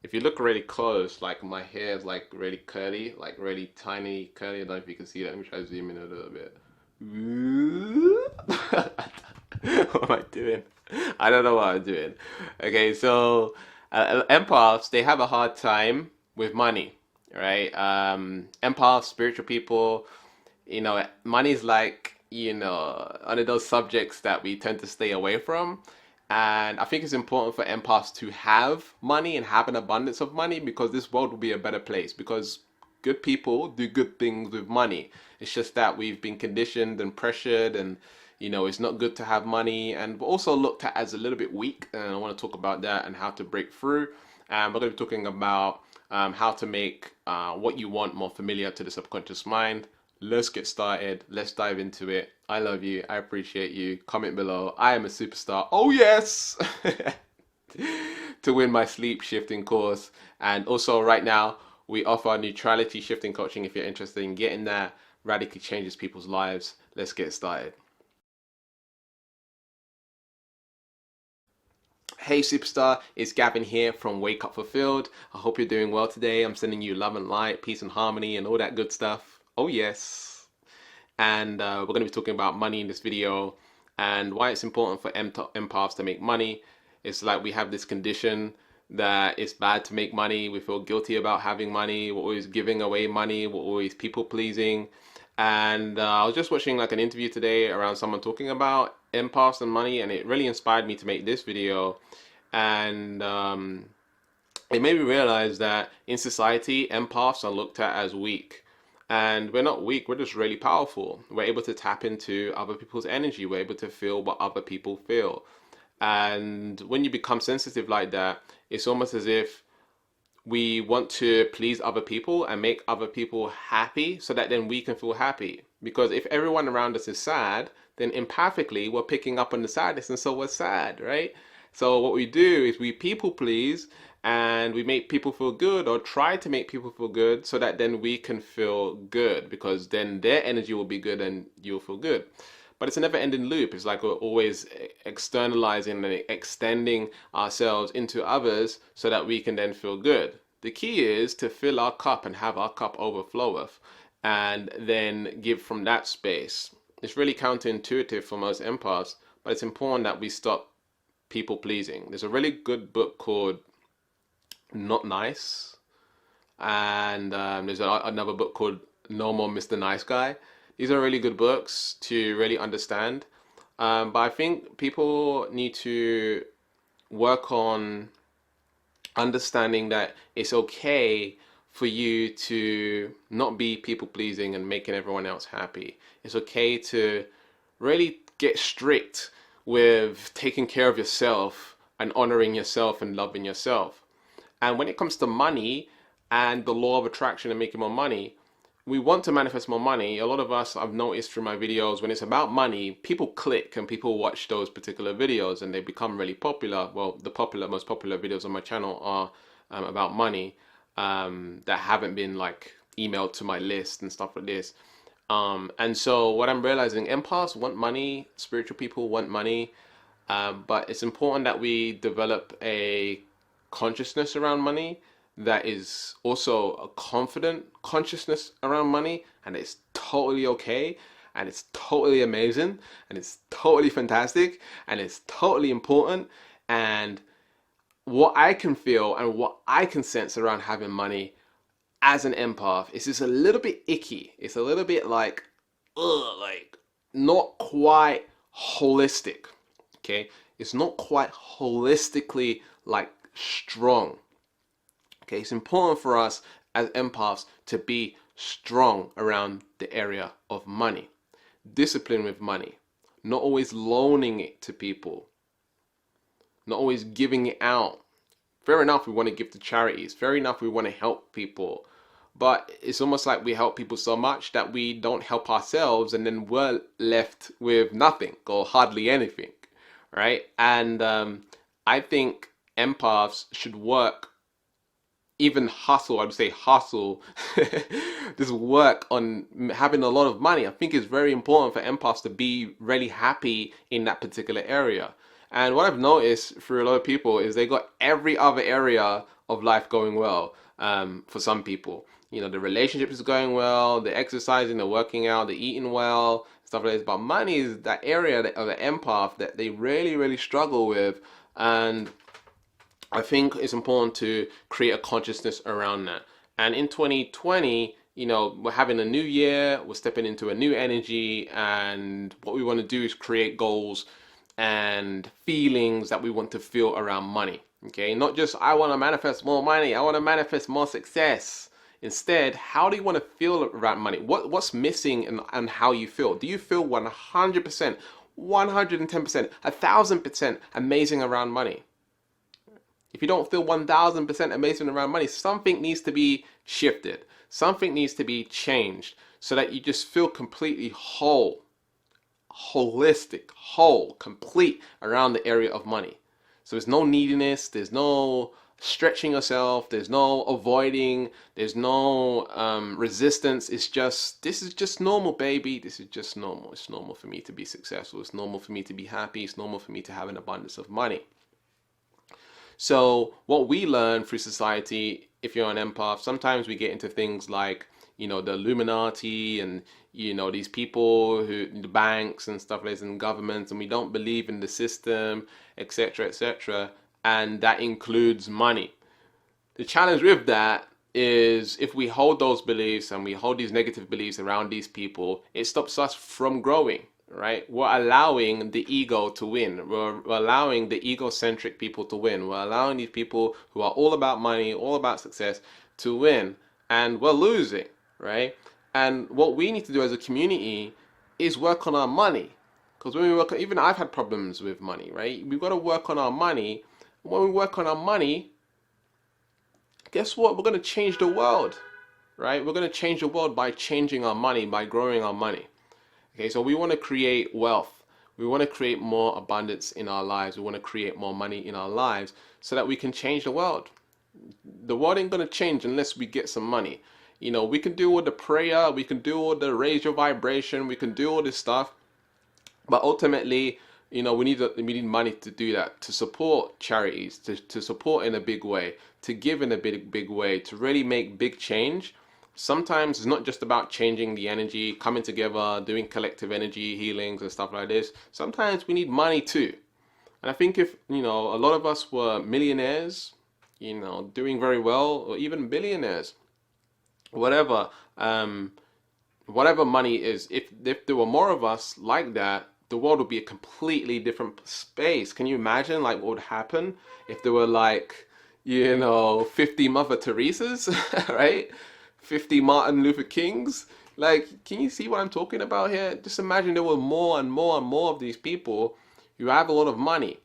if you look really close, like my hair is like really curly, like really tiny curly. I don't know if you can see that. Let me try to zoom in a little bit. What am I doing? I don't know what I'm doing. Okay, so empaths, they have a hard time with money, right? Empaths, spiritual people, money is like, one of those subjects that we tend to stay away from. And I think it's important for empaths to have money and have an abundance of money because this world will be a better place because good people do good things with money. It's just that we've been conditioned and pressured and it's not good to have money and we're also looked at as a little bit weak. And I want to talk about that and how to break through. And we're going to be talking about how to make what you want more familiar to the subconscious mind. Let's get started. Let's dive into it. I love you. I appreciate you. Comment below. I am a superstar. Oh, yes. To win my sleep shifting course. And also, right now, we offer neutrality shifting coaching if you're interested in getting that. Radically changes people's lives. Let's get started. Hey superstar, it's Gavin here from Wake Up Fulfilled. I hope you're doing well today. I'm sending you love and light, peace and harmony and all that good stuff. Oh yes. And we're going to be talking about money in this video and why it's important for empaths to make money. It's like we have this condition that it's bad to make money. We feel guilty about having money. We're always giving away money. We're always people pleasing. And I was just watching like an interview today around someone talking about empaths and money, and it really inspired me to make this video. And it made me realize that in society, empaths are looked at as weak. And we're not weak, we're just really powerful. We're able to tap into other people's energy. We're able to feel what other people feel. And when you become sensitive like that, it's almost as if we want to please other people and make other people happy so that then we can feel happy. Because if everyone around us is sad, then empathically we're picking up on the sadness and so we're sad, right? So what we do is we people please and we make people feel good or try to make people feel good so that then we can feel good because then their energy will be good and you'll feel good. But it's a never ending loop. It's like we're always externalizing and extending ourselves into others so that we can then feel good. The key is to fill our cup and have our cup overfloweth and then give from that space. It's really counterintuitive for most empaths, but it's important that we stop people pleasing. There's a really good book called Not Nice, and there's another book called No More Mr. Nice Guy. These are really good books to really understand. But I think people need to work on understanding that it's okay for you to not be people pleasing and making everyone else happy. It's okay to really get strict with taking care of yourself and honoring yourself and loving yourself. And when it comes to money and the law of attraction and making more money, we want to manifest more money. A lot of us, I've noticed through my videos, when it's about money, people click and people watch those particular videos and they become really popular. Well, the most popular videos on my channel are about money that haven't been like emailed to my list and stuff like this. And so what I'm realizing, empaths want money, spiritual people want money, but it's important that we develop a consciousness around money that is also a confident consciousness around money, and it's totally okay and it's totally amazing and it's totally fantastic and it's totally important. And what I can feel and what I can sense around having money as an empath is just a little bit icky. It's a little bit like, ugh, like not quite holistic. Okay, it's not quite holistically like strong. Okay, it's important for us as empaths to be strong around the area of money. Discipline with money. Not always loaning it to people. Not always giving it out. Fair enough, we want to give to charities. Fair enough, we want to help people. But it's almost like we help people so much that we don't help ourselves and then we're left with nothing or hardly anything, right? And I think empaths should work, even hustle, I would say hustle, just work on having a lot of money. I think it's very important for empaths to be really happy in that particular area. And what I've noticed for a lot of people is they got every other area of life going well. For some people, the relationship is going well, they're exercising, they're working out, they're eating well, stuff like this. But money is that area of the empath that they really, really struggle with. And I think it's important to create a consciousness around that. And in 2020, we're having a new year, we're stepping into a new energy, and what we want to do is create goals and feelings that we want to feel around money. Okay, not just I want to manifest more money, I want to manifest more success. Instead, how do you want to feel around money? What's missing and how you feel? Do you feel 100%, 110%, 1,000% amazing around money? If you don't feel 1,000% amazing around money, something needs to be shifted. Something needs to be changed so that you just feel completely whole, holistic, whole, complete around the area of money. So there's no neediness, there's no stretching yourself, there's no avoiding, there's no resistance. It's just, this is just normal, baby. This is just normal. It's normal for me to be successful. It's normal for me to be happy. It's normal for me to have an abundance of money. So what we learn through society, if you're an empath, sometimes we get into things like, the Illuminati and, these people who, the banks and stuff like this, and governments, and we don't believe in the system, etc., etc. And that includes money. The challenge with that is if we hold those beliefs and we hold these negative beliefs around these people, it stops us from growing. Right? We're allowing the ego to win. We're allowing the egocentric people to win. We're allowing these people who are all about money, all about success to win. And we're losing, right? And what we need to do as a community is work on our money. Because when we work, even I've had problems with money, right? We've got to work on our money. When we work on our money, guess what? We're going to change the world, right? We're going to change the world by changing our money, by growing our money. Okay, so we want to create wealth. We want to create more abundance in our lives. We want to create more money in our lives so that we can change the world. The world ain't going to change unless we get some money. We can do all the prayer, we can do all the raise your vibration, we can do all this stuff. But ultimately, we need money to do that, to support charities, to support in a big way, to give in a big way, to really make big change. Sometimes it's not just about changing the energy, coming together, doing collective energy healings and stuff like this. Sometimes we need money too. And I think if, a lot of us were millionaires, doing very well, or even billionaires, whatever money is, if there were more of us like that, the world would be a completely different space. Can you imagine what would happen if there were 50 Mother Teresas, right? 50 Martin Luther Kings. Can you see what I'm talking about here? Just imagine there were more and more and more of these people who have a lot of money,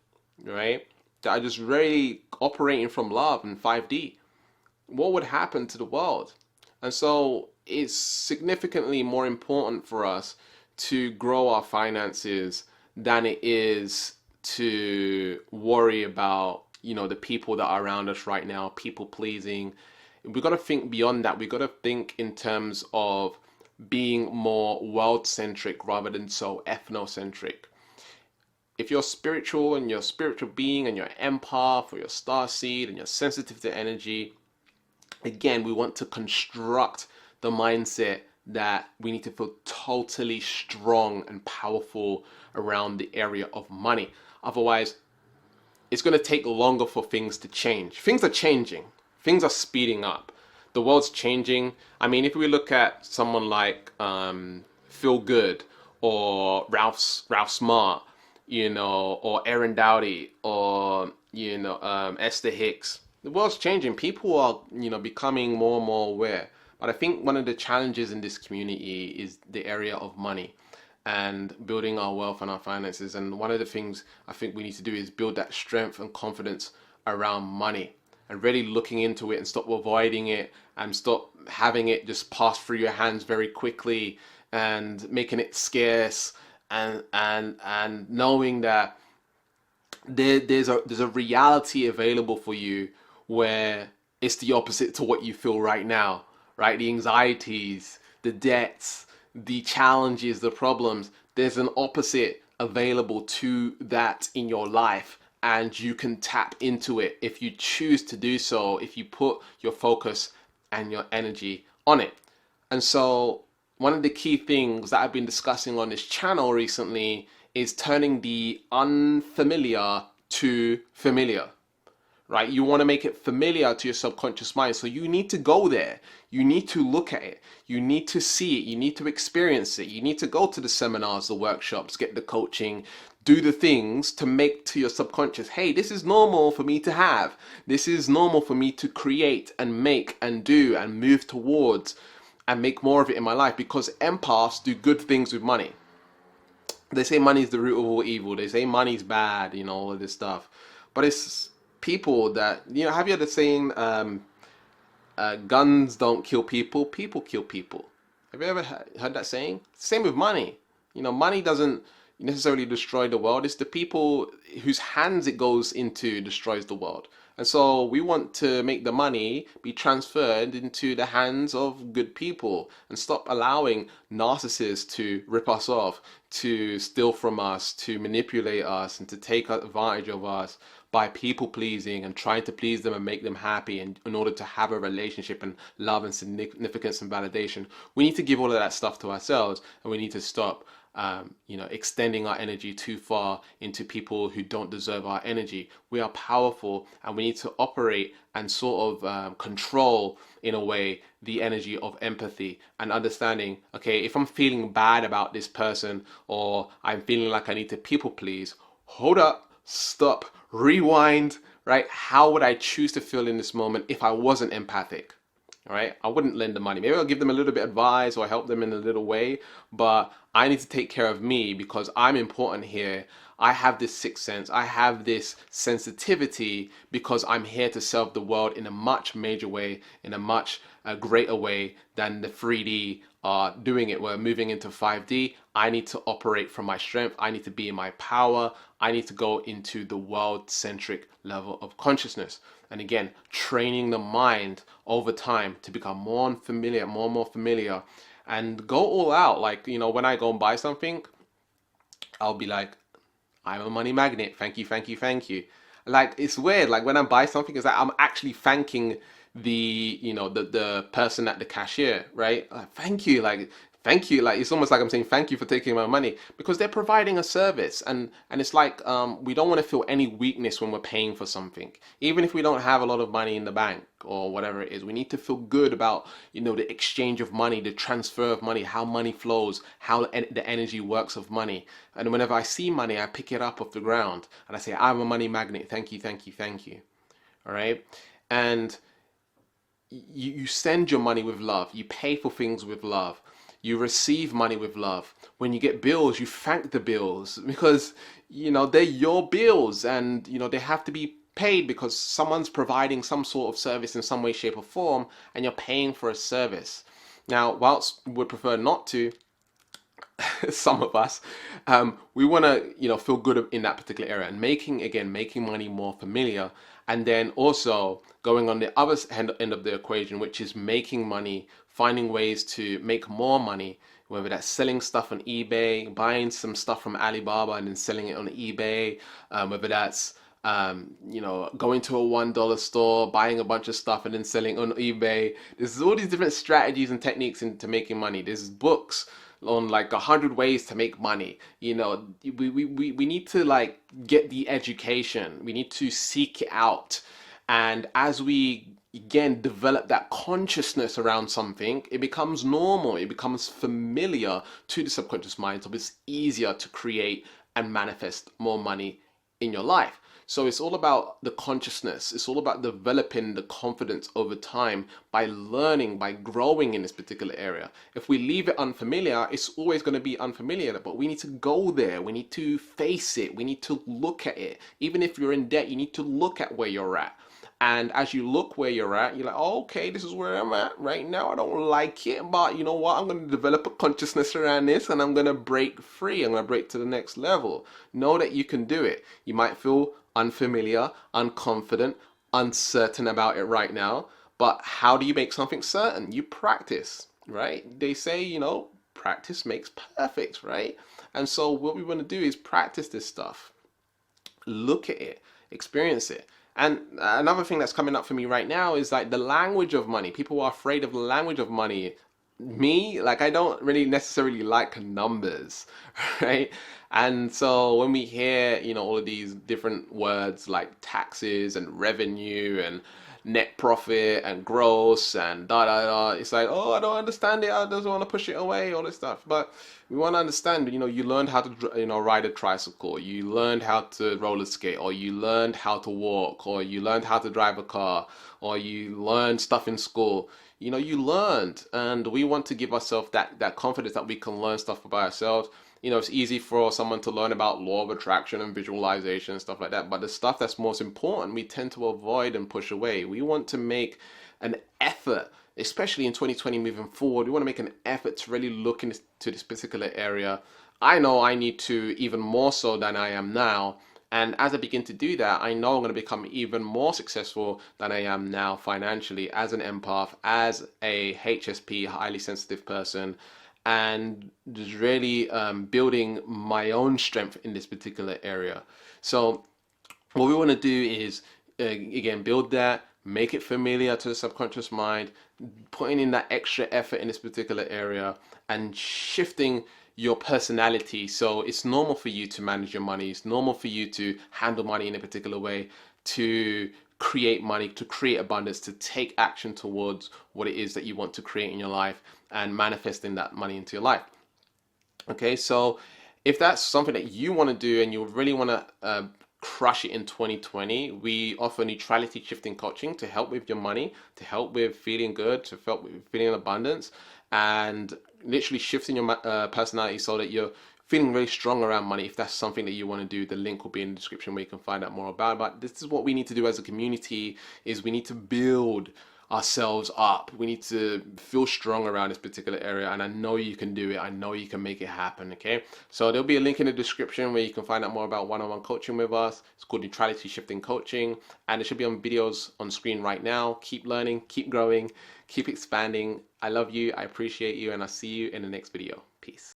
right? That are just really operating from love and 5D. What would happen to the world? And so it's significantly more important for us to grow our finances than it is to worry about, the people that are around us right now, people pleasing. We've got to think beyond that. We've got to think in terms of being more world-centric rather than so ethnocentric. If you're spiritual and you're a spiritual being and you're an empath or you're a starseed and you're sensitive to energy, again, we want to construct the mindset that we need to feel totally strong and powerful around the area of money. Otherwise, it's going to take longer for things to change. Things are changing. Things are speeding up. The world's changing. I mean, if we look at someone like Phil Good or Ralph Smart, or Aaron Doughty or Esther Hicks, the world's changing. People are becoming more and more aware. But I think one of the challenges in this community is the area of money and building our wealth and our finances. And one of the things I think we need to do is build that strength and confidence around money. And really looking into it and stop avoiding it and stop having it just pass through your hands very quickly and making it scarce and knowing that there's a reality available for you where it's the opposite to what you feel right now, right? The anxieties, the debts, the challenges, the problems. There's an opposite available to that in your life, and you can tap into it if you choose to do so, if you put your focus and your energy on it. And so one of the key things that I've been discussing on this channel recently is turning the unfamiliar to familiar, right? You want to make it familiar to your subconscious mind. So you need to go there. You need to look at it. You need to see it. You need to experience it. You need to go to the seminars, the workshops, get the coaching, do the things to make to your subconscious, hey, this is normal for me to have. This is normal for me to create and make and do and move towards and make more of it in my life, because empaths do good things with money. They say money is the root of all evil. They say money's bad, all of this stuff. But it's people that, have you heard the saying, guns don't kill people, people kill people? Have you ever heard that saying? Same with money. Money doesn't necessarily destroy the world. It's the people whose hands it goes into destroys the world. And so we want to make the money be transferred into the hands of good people and stop allowing narcissists to rip us off, to steal from us, to manipulate us, and to take advantage of us by people pleasing and trying to please them and make them happy in order to have a relationship and love and significance and validation. We need to give all of that stuff to ourselves, and we need to stop extending our energy too far into people who don't deserve our energy. We are powerful, and we need to operate and sort of control, in a way, the energy of empathy and understanding, okay, if I'm feeling bad about this person, or I'm feeling like I need to people please, hold up, stop, rewind, right? How would I choose to feel in this moment if I wasn't empathic? All right, I wouldn't lend the money. Maybe I'll give them a little bit of advice or help them in a little way, but I need to take care of me because I'm important here. I have this sixth sense. I have this sensitivity because I'm here to serve the world in a much major way, in a much greater way than the 3D are doing it. We're moving into 5D. I need to operate from my strength. I need to be in my power. I need to go into the world-centric level of consciousness. And again, training the mind over time to become more familiar, more and more familiar, and go all out. Like, when I go and buy something, I'll be like, I'm a money magnet. Thank you, thank you, thank you. Like, it's weird. Like, when I buy something, it's like I'm actually thanking the person at the cashier, right? Like, thank you. Thank you. Like, it's almost like I'm saying thank you for taking my money, because they're providing a service, and it's like we don't want to feel any weakness when we're paying for something, even if we don't have a lot of money in the bank or whatever it is. We need to feel good about the exchange of money, the transfer of money, how money flows, how the energy works of money. And whenever I see money, I pick it up off the ground and I say, I'm a money magnet. Thank you, thank you, thank you. All right, and you send your money with love. You pay for things with love. You receive money with love. When you get bills, you thank the bills, because they're your bills, and they have to be paid because someone's providing some sort of service in some way, shape, or form, and you're paying for a service. Now, whilst we would prefer not to, some of us, we want to feel good in that particular area, and making money more familiar, and then also going on the other end of the equation, which is making money, finding ways to make more money, whether that's selling stuff on eBay, buying some stuff from Alibaba and then selling it on eBay, whether that's going to a $1 store, buying a bunch of stuff and then selling on eBay. There's all these different strategies and techniques into making money. There's books on like 100 ways to make money. We need to get the education. We need to seek it out. And as we again develop that consciousness around something, it becomes normal, it becomes familiar to the subconscious mind, so it's easier to create and manifest more money in your life. So it's all about the consciousness. It's all about developing the confidence over time by learning, by growing in this particular area. If we leave it unfamiliar, it's always going to be unfamiliar, but we need to go there. We need to face it. We need to look at it. Even if you're in debt, you need to look at where you're at. And as you look where you're at, you're like, oh, okay, this is where I'm at right now. I don't like it, but you know what? I'm going to develop a consciousness around this, and I'm going to break free. I'm going to break to the next level. Know that you can do it. You might feel unfamiliar, unconfident, uncertain about it right now, but how do you make something certain? You practice, right? They say, practice makes perfect, right? And so what we want to do is practice this stuff, look at it, experience it. And another thing that's coming up for me right now is like the language of money. People are afraid of the language of money. Me, like, I don't really necessarily like numbers, right? And so when we hear, all of these different words like taxes and revenue and net profit and gross and da da da, it's like, oh, I don't understand it. I just want to push it away, all this stuff. But we want to understand, you learned how to, ride a tricycle, you learned how to roller skate, or you learned how to walk, or you learned how to drive a car, or you learned stuff in school. You learned, and we want to give ourselves that confidence that we can learn stuff about ourselves. It's easy for someone to learn about law of attraction and visualization and stuff like that, but the stuff that's most important, we tend to avoid and push away. We want to make an effort, especially in 2020 moving forward. We want to make an effort to really look into this particular area. I know I need to even more so than I am now. And as I begin to do that, I know I'm going to become even more successful than I am now financially as an empath, as a HSP, highly sensitive person, and just really building my own strength in this particular area. So what we want to do is, again, build that, make it familiar to the subconscious mind, putting in that extra effort in this particular area, and shifting your personality. So it's normal for you to manage your money. It's normal for you to handle money in a particular way, to create money, to create abundance, to take action towards what it is that you want to create in your life and manifesting that money into your life. Okay, so if that's something that you want to do and you really want to crush it in 2020, we offer neutrality shifting coaching to help with your money, to help with feeling good, to help with feeling in abundance, and literally shifting your personality so that you're feeling really strong around money. If that's something that you want to do, the link will be in the description where you can find out more about it. But this is what we need to do as a community, is we need to build ourselves up. We need to feel strong around this particular area, and I know you can do it. I know you can make it happen. Okay, so there'll be a link in the description where you can find out more about one-on-one coaching with us. It's called Neutrality Shifting Coaching, and it should be on videos on screen right now. Keep learning, keep growing, keep expanding. I love you, I appreciate you, and I'll see you in the next video. Peace.